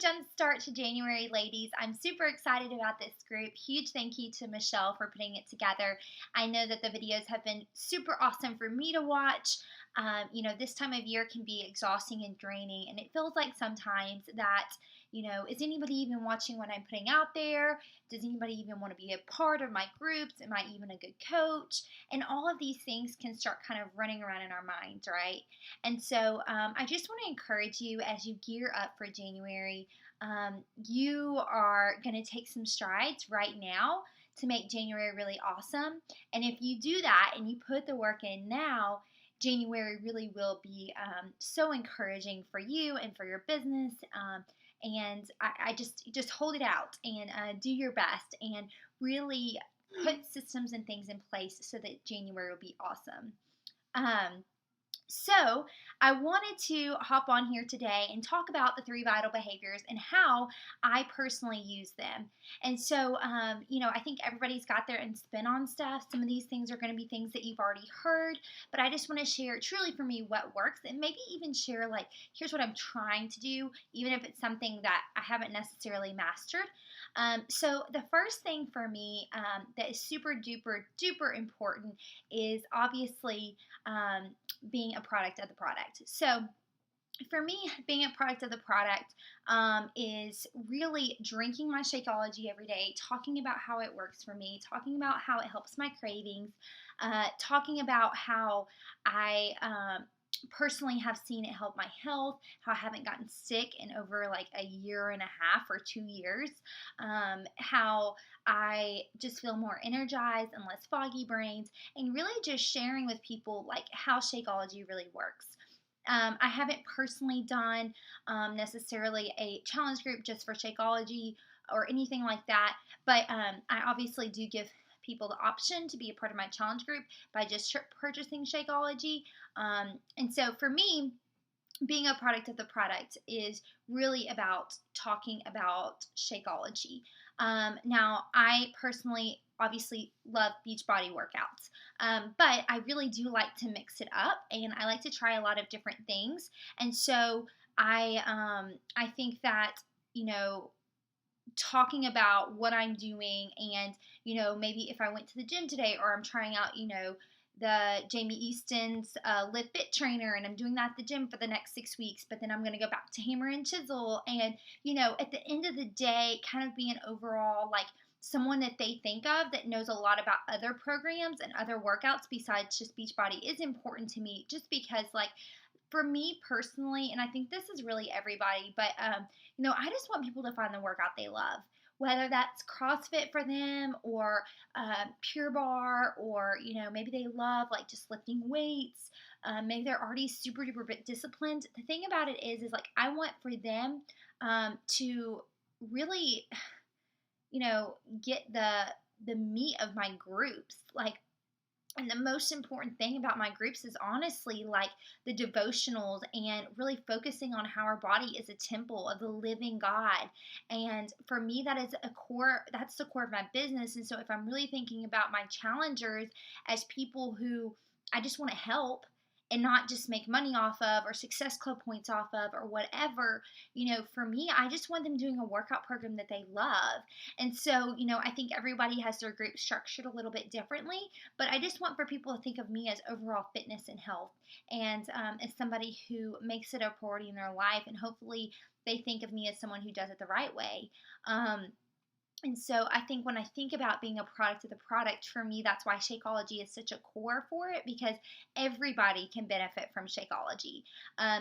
jump start to January, ladies. I'm super excited about this group. Huge thank you to Michelle for putting it together. I know that the videos have been super awesome for me to watch. This time of year can be exhausting and draining, and it feels like sometimes that, is anybody even watching what I'm putting out there? Does anybody even want to be a part of my groups? Am I even a good coach? And all of these things can start kind of running around in our minds, right? And so I just want to encourage you as you gear up for January. You are going to take some strides right now to make January really awesome. And if you do that and you put the work in now, January really will be so encouraging for you and for your business. And I just hold it out and do your best and really put systems and things in place so that January will be awesome. So, I wanted to hop on here today and talk about the 3 vital behaviors and how I personally use them. And so, I think everybody's got their own spin on stuff. Some of these things are going to be things that you've already heard, but I just want to share truly for me what works and maybe even share, like, here's what I'm trying to do, even if it's something that I haven't necessarily mastered. So, the first thing for me that is super duper duper important is obviously being a product of the product. So for me, being a product of the product is really drinking my Shakeology every day, talking about how it works for me, talking about how it helps my cravings, talking about how I personally have seen it help my health, how I haven't gotten sick in over like a year and a half or 2 years, how I just feel more energized and less foggy brains, and really just sharing with people like how Shakeology really works. I haven't personally done necessarily a challenge group just for Shakeology or anything like that, but I obviously do give people the option to be a part of my challenge group by just purchasing Shakeology. And so for me, being a product of the product is really about talking about Shakeology. Now, I personally obviously love Beachbody workouts, but I really do like to mix it up, and I like to try a lot of different things. And so I think that talking about what I'm doing and, maybe if I went to the gym today or I'm trying out, the Jamie Easton's Live Fit trainer, and I'm doing that at the gym for the next 6 weeks, but then I'm going to go back to Hammer and Chisel. And, at the end of the day, kind of being overall like someone that they think of that knows a lot about other programs and other workouts besides just Beachbody is important to me, just because, like, for me personally, and I think this is really everybody, but I just want people to find the workout they love, whether that's CrossFit for them or Pure Barre, or maybe they love like just lifting weights. Maybe they're already super duper disciplined. The thing about it is like I want for them to really, get the meat of my groups, like. And the most important thing about my groups is honestly like the devotionals and really focusing on how our body is a temple of the living God. And for me, that's the core of my business. And so if I'm really thinking about my challengers as people who I just want to help and not just make money off of or Success Club points off of or whatever, for me, I just want them doing a workout program that they love. And so, I think everybody has their group structured a little bit differently, but I just want for people to think of me as overall fitness and health, and as somebody who makes it a priority in their life, and hopefully they think of me as someone who does it the right way. And so I think when I think about being a product of the product, for me, that's why Shakeology is such a core for it, because everybody can benefit from Shakeology.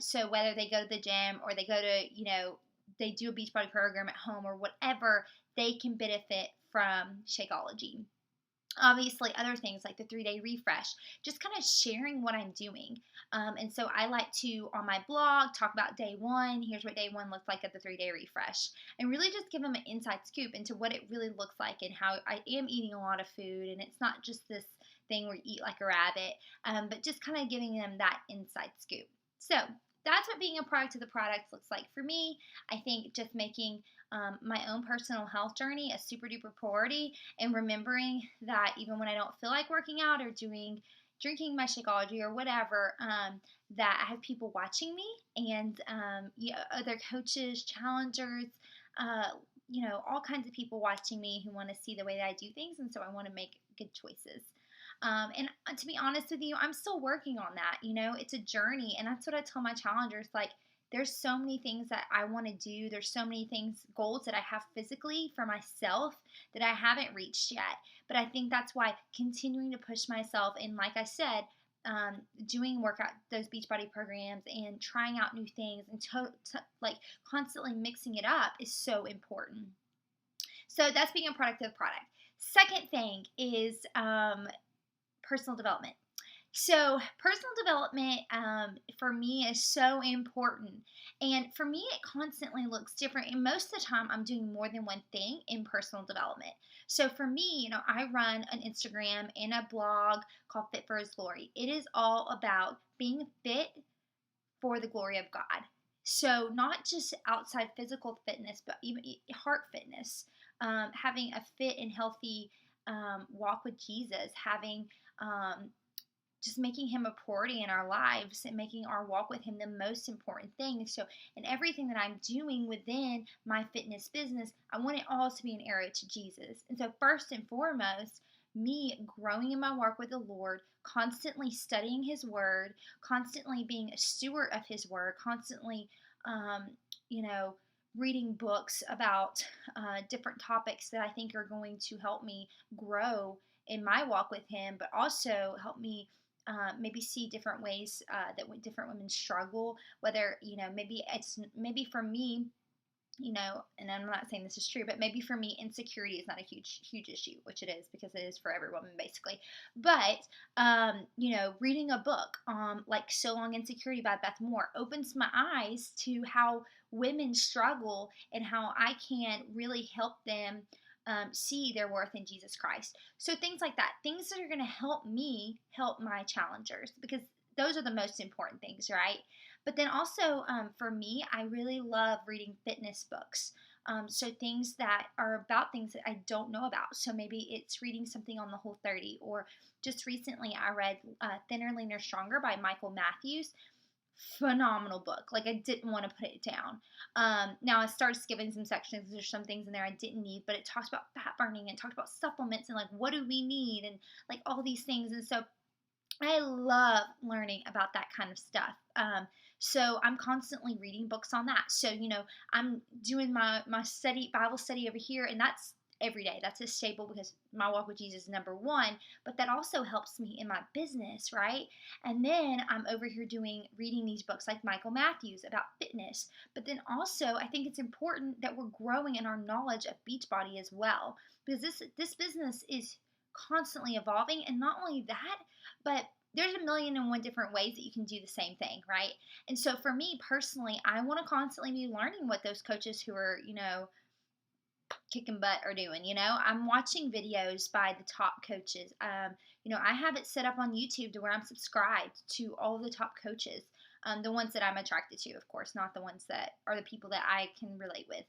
So whether they go to the gym or they go to, they do a Beachbody program at home or whatever, they can benefit from Shakeology. Obviously, other things like the 3-day refresh, just kind of sharing what I'm doing. And so I like to, on my blog, talk about day one. Here's what day one looks like at the 3-day refresh. And really just give them an inside scoop into what it really looks like and how I am eating a lot of food. And it's not just this thing where you eat like a rabbit, but just kind of giving them that inside scoop. So that's what being a product of the product looks like for me. I think just making my own personal health journey a super duper priority, and remembering that even when I don't feel like working out or doing drinking my Shakeology or whatever, that I have people watching me and other coaches, challengers, uh, all kinds of people watching me who want to see the way that I do things, and so I want to make good choices. And to be honest with you, I'm still working on that. It's a journey, and that's what I tell my challengers. Like, there's so many things that I want to do. There's so many goals that I have physically for myself that I haven't reached yet. But I think that's why continuing to push myself, and like I said, doing workout, those Beachbody programs, and trying out new things, and like constantly mixing it up is so important. So that's being a productive product. Second thing is personal development. So personal development for me is so important. And for me, it constantly looks different. And most of the time, I'm doing more than one thing in personal development. So for me, I run an Instagram and a blog called Fit for His Glory. It is all about being fit for the glory of God. So not just outside physical fitness, but even heart fitness, having a fit and healthy walk with Jesus, having just making him a priority in our lives and making our walk with him the most important thing. So in everything that I'm doing within my fitness business, I want it all to be an arrow to Jesus. And so first and foremost, me growing in my work with the Lord, constantly studying his word, constantly being a steward of his word, constantly, reading books about different topics that I think are going to help me grow in my walk with him, but also help me maybe see different ways that different women struggle. Whether maybe for me, and I'm not saying this is true, but maybe for me, insecurity is not a huge issue, which it is because it is for every woman basically. But reading a book like So Long Insecurity by Beth Moore opens my eyes to how women struggle and how I can really help them see their worth in Jesus Christ. So things like that, things that are going to help me help my challengers, because those are the most important things, right? But then also for me, I really love reading fitness books. So things that are about things that I don't know about. So maybe it's reading something on the Whole30, or just recently I read Thinner, Leaner, Stronger by Michael Matthews. Phenomenal book. Like, I didn't want to put it down. Now I started skipping some sections. There's some things in there I didn't need, but it talks about fat burning and talked about supplements and like what do we need and like all these things. And so I love learning about that kind of stuff. So I'm constantly reading books on that. So I'm doing my Bible study over here, and that's every day. That's a staple because my walk with Jesus is number one, but that also helps me in my business, right? And then I'm over here reading these books like Michael Matthews about fitness. But then also I think it's important that we're growing in our knowledge of Beachbody as well, because this business is constantly evolving. And not only that, but there's a million and one different ways that you can do the same thing, right? And so for me personally, I want to constantly be learning what those coaches who are, kicking butt are doing. I'm watching videos by the top coaches. I have it set up on YouTube to where I'm subscribed to all the top coaches. The ones that I'm attracted to, of course, not the ones that are the people that I can relate with.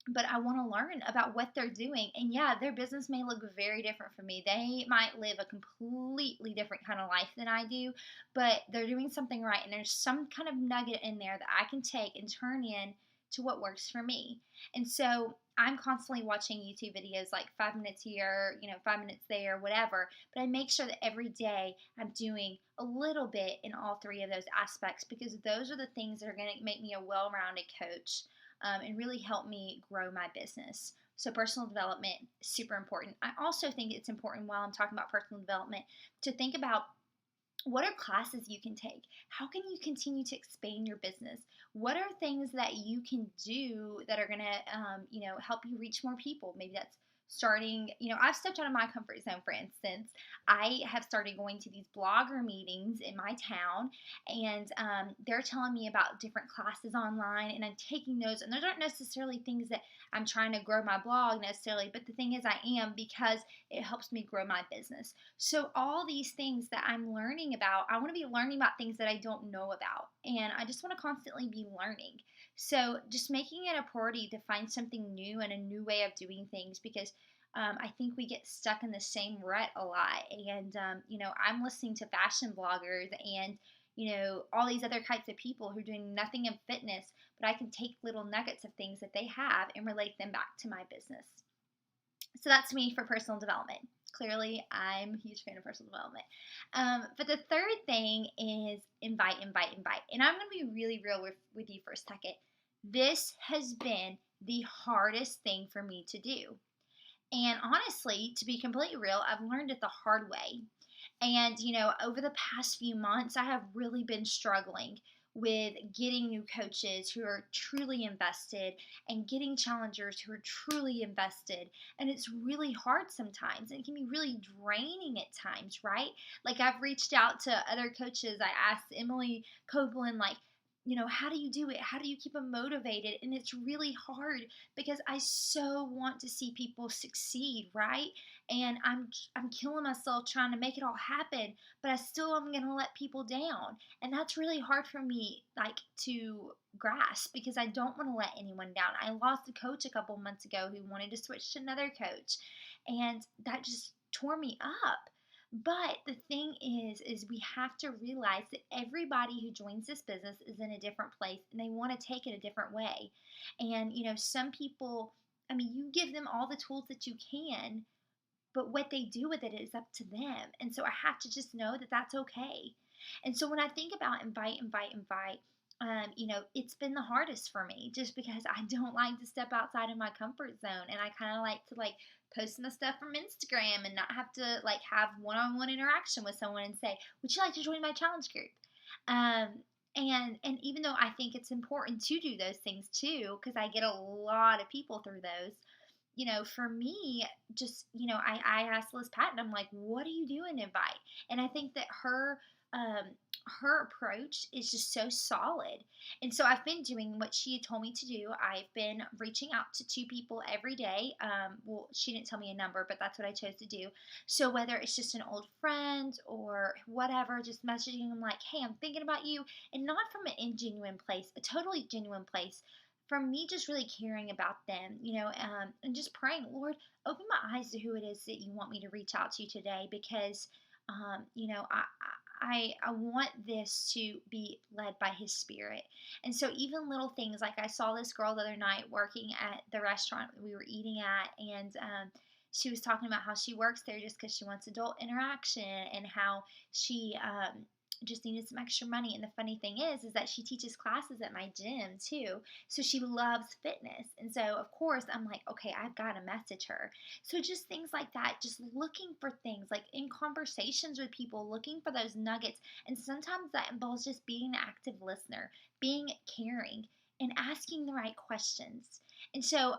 But I want to learn about what they're doing. And yeah, their business may look very different from me. They might live a completely different kind of life than I do, but they're doing something right. And there's some kind of nugget in there that I can take and turn in to what works for me. And so I'm constantly watching YouTube videos like 5 minutes here, 5 minutes there, whatever. But I make sure that every day I'm doing a little bit in all three of those aspects, because those are the things that are going to make me a well-rounded coach. And really help me grow my business. So personal development is super important. I also think it's important, while I'm talking about personal development, to think about what are classes you can take? How can you continue to expand your business? What are things that you can do that are going to, help you reach more people? Maybe that's starting, I've stepped out of my comfort zone. For instance, I have started going to these blogger meetings in my town, and they're telling me about different classes online, and I'm taking those. And those aren't necessarily things that I'm trying to grow my blog necessarily, but the thing is I am, because it helps me grow my business. So all these things that I'm learning about, I want to be learning about things that I don't know about, and I just want to constantly be learning. So just making it a priority to find something new and a new way of doing things, because I think we get stuck in the same rut a lot. And, I'm listening to fashion bloggers and, all these other types of people who are doing nothing in fitness, but I can take little nuggets of things that they have and relate them back to my business. So that's me for personal development. Clearly, I'm a huge fan of personal development. But the third thing is invite, invite, invite. And I'm going to be really real with you for a second. This has been the hardest thing for me to do. And honestly, to be completely real, I've learned it the hard way. And, over the past few months, I have really been struggling with getting new coaches who are truly invested and getting challengers who are truly invested. And it's really hard sometimes. And it can be really draining at times, right? Like, I've reached out to other coaches. I asked Emily Copeland, like, how do you do it? How do you keep them motivated? And it's really hard because I so want to see people succeed, right? And I'm killing myself trying to make it all happen, but I still am going to let people down. And that's really hard for me like to grasp because I don't want to let anyone down. I lost a coach a couple months ago who wanted to switch to another coach, and that just tore me up. But the thing is we have to realize that everybody who joins this business is in a different place and they want to take it a different way. And, some people, I mean, you give them all the tools that you can, but what they do with it is up to them. And so I have to just know that that's okay. And so when I think about invite, invite, invite, it's been the hardest for me just because I don't like to step outside of my comfort zone. And I kind of like to like post my stuff from Instagram and not have to like have one-on-one interaction with someone and say, would you like to join my challenge group? Um, and even though I think it's important to do those things too, because I get a lot of people through those, for me, just, I asked Liz Patton, I'm like, what do you do in Invite? And I think that her approach is just so solid. And so I've been doing what she had told me to do. I've been reaching out to 2 people every day. Well, she didn't tell me a number, but that's what I chose to do. So whether it's just an old friend or whatever, just messaging them like, hey, I'm thinking about you. And not from an ingenuine place, a totally genuine place, from me just really caring about them, and just praying, Lord, open my eyes to who it is that you want me to reach out to today, because, I want this to be led by His Spirit. And so even little things like I saw this girl the other night working at the restaurant we were eating at, and she was talking about how she works there just because she wants adult interaction and how she just needed some extra money. And the funny thing is that she teaches classes at my gym too. So she loves fitness. And so, of course, I'm like, okay, I've got to message her. So just things like that, just looking for things like in conversations with people, looking for those nuggets. And sometimes that involves just being an active listener, being caring, and asking the right questions. And so,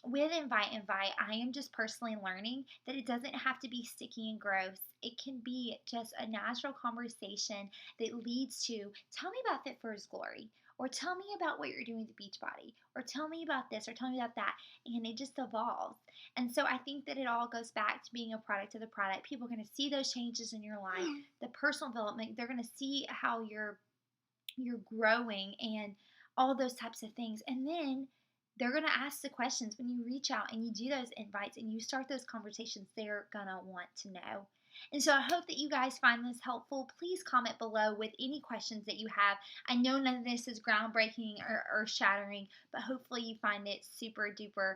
with Invite, I am just personally learning that it doesn't have to be sticky and gross. It can be just a natural conversation that leads to, tell me about Fit for His Glory, or tell me about what you're doing with Beachbody, or tell me about this, or tell me about that. And it just evolves. And so I think that it all goes back to being a product of the product. People are going to see those changes in your life, the personal development. They're going to see how you're growing and all those types of things. And then they're going to ask the questions when you reach out and you do those invites and you start those conversations. They're going to want to know. And so I hope that you guys find this helpful. Please comment below with any questions that you have. I know none of this is groundbreaking or earth-shattering, but hopefully you find it super duper,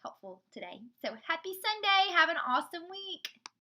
helpful today. So happy Sunday. Have an awesome week.